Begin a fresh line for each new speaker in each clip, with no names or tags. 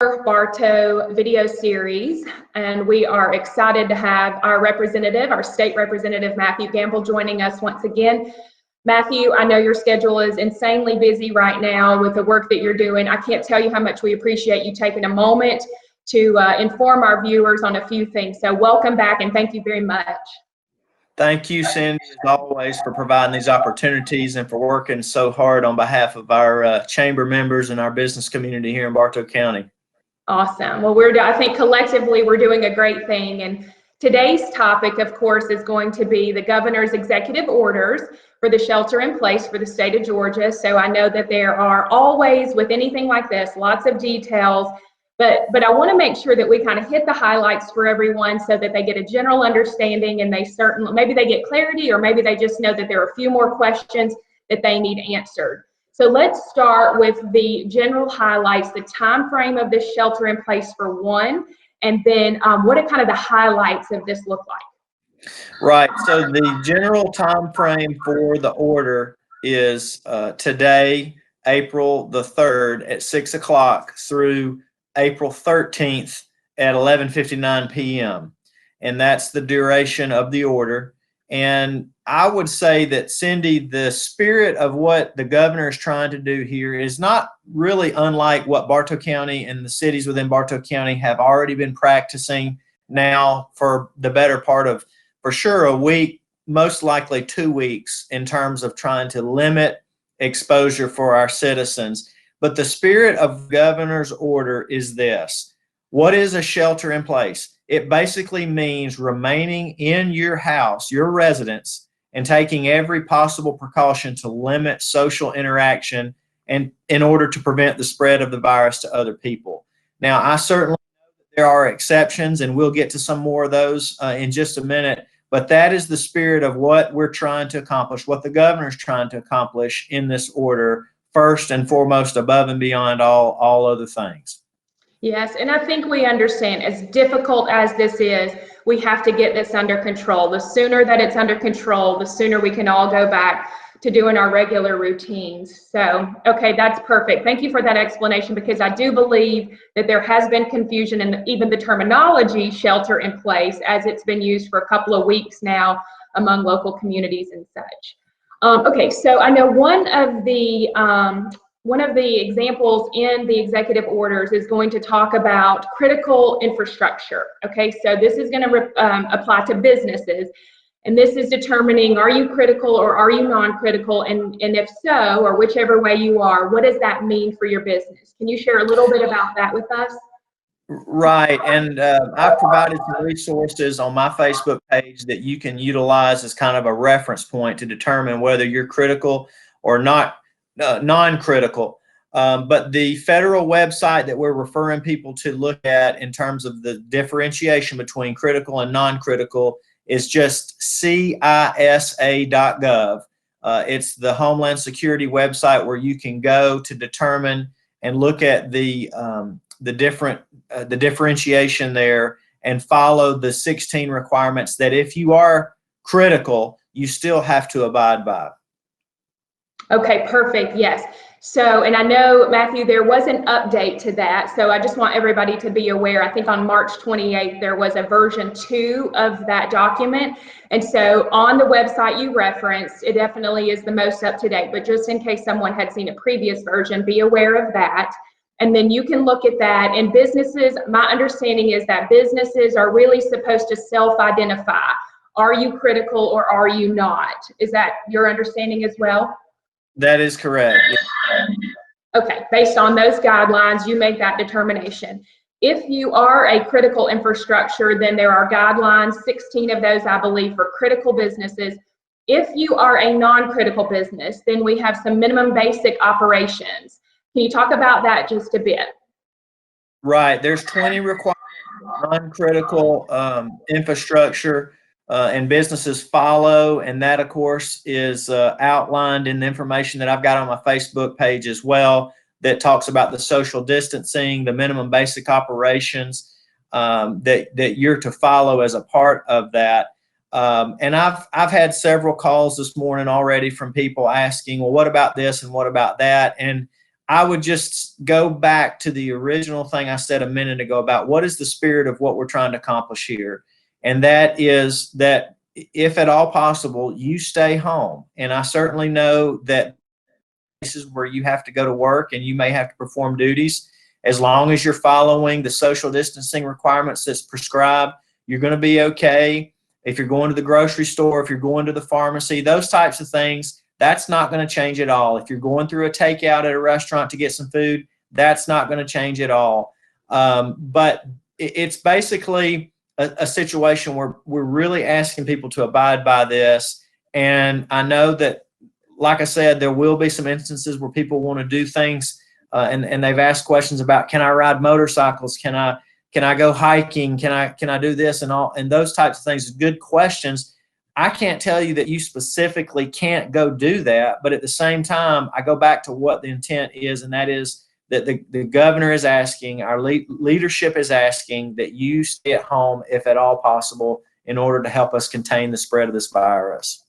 Bartow video series, and we are excited to have our state representative, Matthew Gambill, joining us once again. Matthew, I know your schedule is insanely busy right now with the work that you're doing. I can't tell you how much we appreciate you taking a moment to inform our viewers on a few things. So welcome back and thank you very much.
Thank you, Cindy, as always, for providing these opportunities and for working so hard on behalf of our chamber members and our business community here in Bartow County.
Awesome. Well, I think collectively we're doing a great thing. And today's topic, of course, is going to be the governor's executive orders for the shelter in place for the state of Georgia. So I know that there are always, with anything like this, lots of details. But I want to make sure that we kind of hit the highlights for everyone so that they get a general understanding and maybe they get clarity, or maybe they just know that there are a few more questions that they need answered. So let's start with the general highlights, the time frame of this shelter in place for one, and then what are kind of the highlights of this look like?
Right. So the general time frame for the order is today, April the 3rd at 6 o'clock through April 13th at 11:59 p.m. And that's the duration of the order. And I would say that, Cindy, the spirit of what the governor is trying to do here is not really unlike what Bartow County and the cities within Bartow County have already been practicing now for the better part of, for sure, a week, most likely 2 weeks, in terms of trying to limit exposure for our citizens. But the spirit of the governor's order is this. What is a shelter in place? It basically means remaining in your house, your residence, and taking every possible precaution to limit social interaction and in order to prevent the spread of the virus to other people. Now, I certainly know that there are exceptions, and we'll get to some more of those in just a minute, but that is the spirit of what we're trying to accomplish, what the governor's trying to accomplish in this order, first and foremost, above and beyond all other things.
Yes, and I think we understand, as difficult as this is, we have to get this under control. The sooner that it's under control, the sooner we can all go back to doing our regular routines. So, okay, that's perfect. Thank you for that explanation, because I do believe that there has been confusion in even the terminology shelter in place, as it's been used for a couple of weeks now among local communities and such. Okay, so I know one of the examples in the executive orders is going to talk about critical infrastructure. Okay, so this is going to apply to businesses, and this is determining, are you critical or are you non-critical, and if so, or whichever way you are, what does that mean for your business? Can you share a little bit about that with us?
Right, and I've provided some resources on my Facebook page that you can utilize as kind of a reference point to determine whether you're critical or not, non-critical. But the federal website that we're referring people to look at in terms of the differentiation between critical and non-critical is just CISA.gov. It's the Homeland Security website where you can go to determine and look at the differentiation there and follow the 16 requirements that, if you are critical, you still have to abide by.
Okay, perfect. Yes. So, and I know, Matthew, there was an update to that. So I just want everybody to be aware. I think on March 28th, there was a version 2 of that document. And so on the website you referenced, it definitely is the most up to date. But just in case someone had seen a previous version, be aware of that. And then you can look at that. And businesses, my understanding is that businesses are really supposed to self-identify. Are you critical or are you not? Is that your understanding as well?
That is correct.
Okay, based on those guidelines, you make that determination. If you are a critical infrastructure, then there are guidelines, 16 of those, I believe, for critical businesses. If you are a non-critical business, then we have some minimum basic operations. Can you talk about that just a bit?
Right, there's 20 requirements for non-critical infrastructure. And businesses follow, and that, of course, is outlined in the information that I've got on my Facebook page as well, that talks about the social distancing, the minimum basic operations that you're to follow as a part of that. And I've had several calls this morning already from people asking, well, what about this and what about that? And I would just go back to the original thing I said a minute ago about what is the spirit of what we're trying to accomplish here. And that is that if at all possible, you stay home. And I certainly know that places where you have to go to work and you may have to perform duties, as long as you're following the social distancing requirements that's prescribed, you're going to be okay. If you're going to the grocery store, if you're going to the pharmacy, those types of things, that's not going to change at all. If you're going through a takeout at a restaurant to get some food, that's not going to change at all. But it's basically a situation where we're really asking people to abide by this. And I know that, like I said, there will be some instances where people want to do things, and they've asked questions about, can I ride motorcycles? Can I go hiking? Can I do this and all? And those types of things, good questions. I can't tell you that you specifically can't go do that, but at the same time, I go back to what the intent is, and that is that the governor is asking, our leadership is asking that you stay at home if at all possible in order to help us contain the spread of this virus.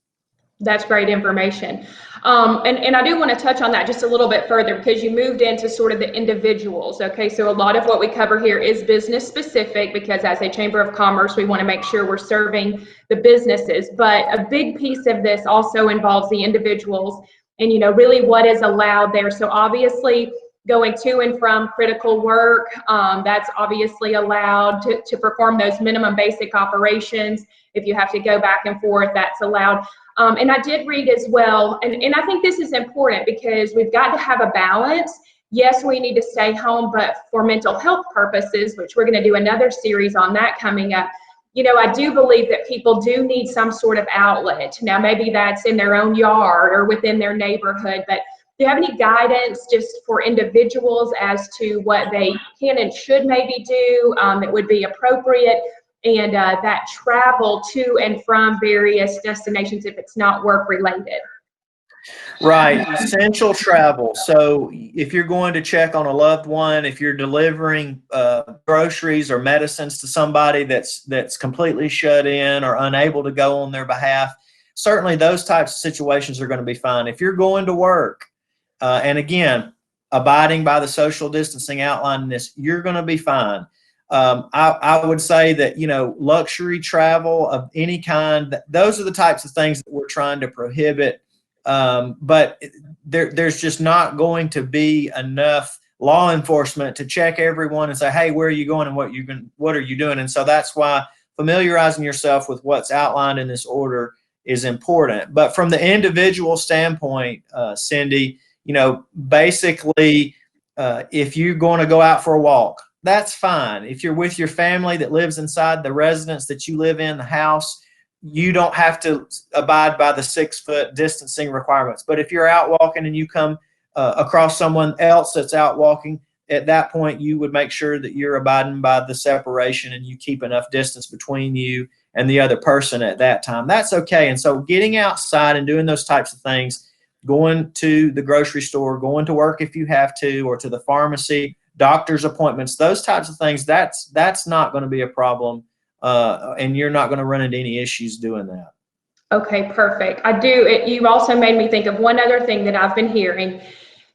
That's great information. And I do want to touch on that just a little bit further, because you moved into sort of the individuals. Okay, so a lot of what we cover here is business specific, because as a Chamber of Commerce, we want to make sure we're serving the businesses. But a big piece of this also involves the individuals and, you know, really what is allowed there. So obviously, going to and from critical work, that's obviously allowed to perform those minimum basic operations. If you have to go back and forth, that's allowed. And I did read as well, and I think this is important because we've got to have a balance. Yes, we need to stay home, but for mental health purposes, which we're going to do another series on that coming up, you know, I do believe that people do need some sort of outlet. Now, maybe that's in their own yard or within their neighborhood, but do you have any guidance just for individuals as to what they can and should maybe do that would be appropriate? And that travel to and from various destinations if it's not work related.
Right, essential travel. So if you're going to check on a loved one, if you're delivering groceries or medicines to somebody that's completely shut in or unable to go on their behalf, certainly those types of situations are going to be fine. If you're going to work, and again, abiding by the social distancing outline in this, you're going to be fine. I would say that, you know, luxury travel of any kind, those are the types of things that we're trying to prohibit. But there's just not going to be enough law enforcement to check everyone and say, hey, where are you going and what are you doing? And so that's why familiarizing yourself with what's outlined in this order is important. But from the individual standpoint, Cindy, you know, basically, if you're going to go out for a walk, that's fine. If you're with your family that lives inside the residence that you live in, the house, you don't have to abide by the 6-foot distancing requirements. But if you're out walking and you come across someone else that's out walking, at that point, you would make sure that you're abiding by the separation and you keep enough distance between you and the other person at that time. That's okay. And so getting outside and doing those types of things, going to the grocery store, going to work if you have to, or to the pharmacy, doctor's appointments, those types of things, that's not going to be a problem, and you're not going to run into any issues doing that.
Okay, perfect. You also made me think of one other thing that I've been hearing.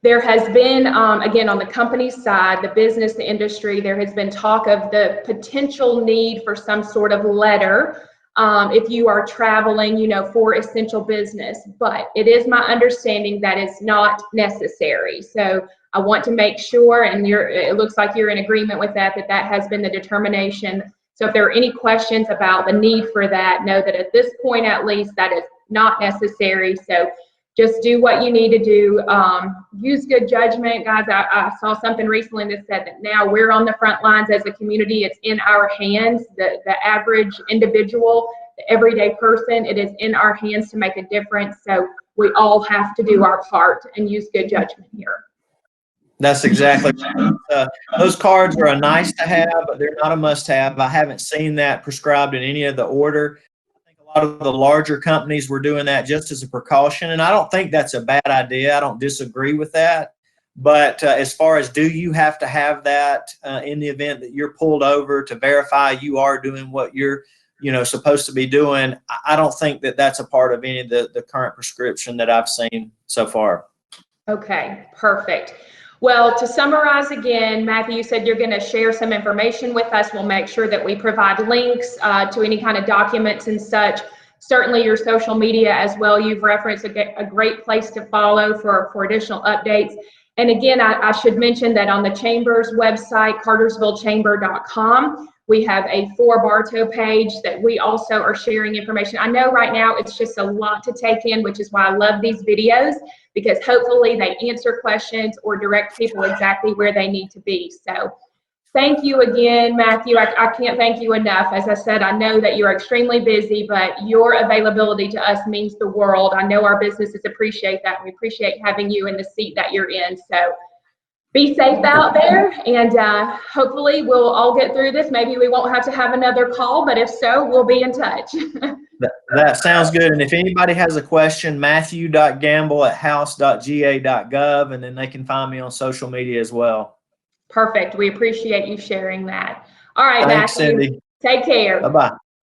There has been, again, on the company side, the business, the industry, there has been talk of the potential need for some sort of letter if you are traveling, you know, for essential business. But it is my understanding that is not necessary. So I want to make sure, and it looks like you're in agreement with that has been the determination. So if there are any questions about the need for that, know that at this point, at least, that is not necessary. So just do what you need to do. Use good judgment, guys. I saw something recently that said that now we're on the front lines as a community. It's in our hands. The average individual, the everyday person, it is in our hands to make a difference. So we all have to do our part and use good judgment here.
That's exactly right. Those cards are a nice to have, but they're not a must have. I haven't seen that prescribed in any of the order. I think a lot of the larger companies were doing that just as a precaution, and I don't think that's a bad idea. I don't disagree with that. But as far as do you have to have that in the event that you're pulled over to verify you are doing what you're, you know, supposed to be doing, I don't think that that's a part of any of the current prescription that I've seen so far.
Okay, perfect. Well, to summarize again, Matthew, you said you're going to share some information with us. We'll make sure that we provide links to any kind of documents and such. Certainly your social media as well. You've referenced a great place to follow for additional updates. And again, I should mention that on the Chamber's website, cartersvillechamber.com, we have a For Bartow page that we also are sharing information. I know right now it's just a lot to take in, which is why I love these videos, because hopefully they answer questions or direct people exactly where they need to be. So thank you again, Matthew. I can't thank you enough. As I said, I know that you're extremely busy, but your availability to us means the world. I know our businesses appreciate that. We appreciate having you in the seat that you're in. So be safe out there, and hopefully we'll all get through this. Maybe we won't have to have another call, but if so, we'll be in touch.
That sounds good. And if anybody has a question, matthew.gambill@house.ga.gov, and then they can find me on social media as well.
Perfect. We appreciate you sharing that. All right,
Thanks,
Matthew.
Cindy.
Take care.
Bye-bye.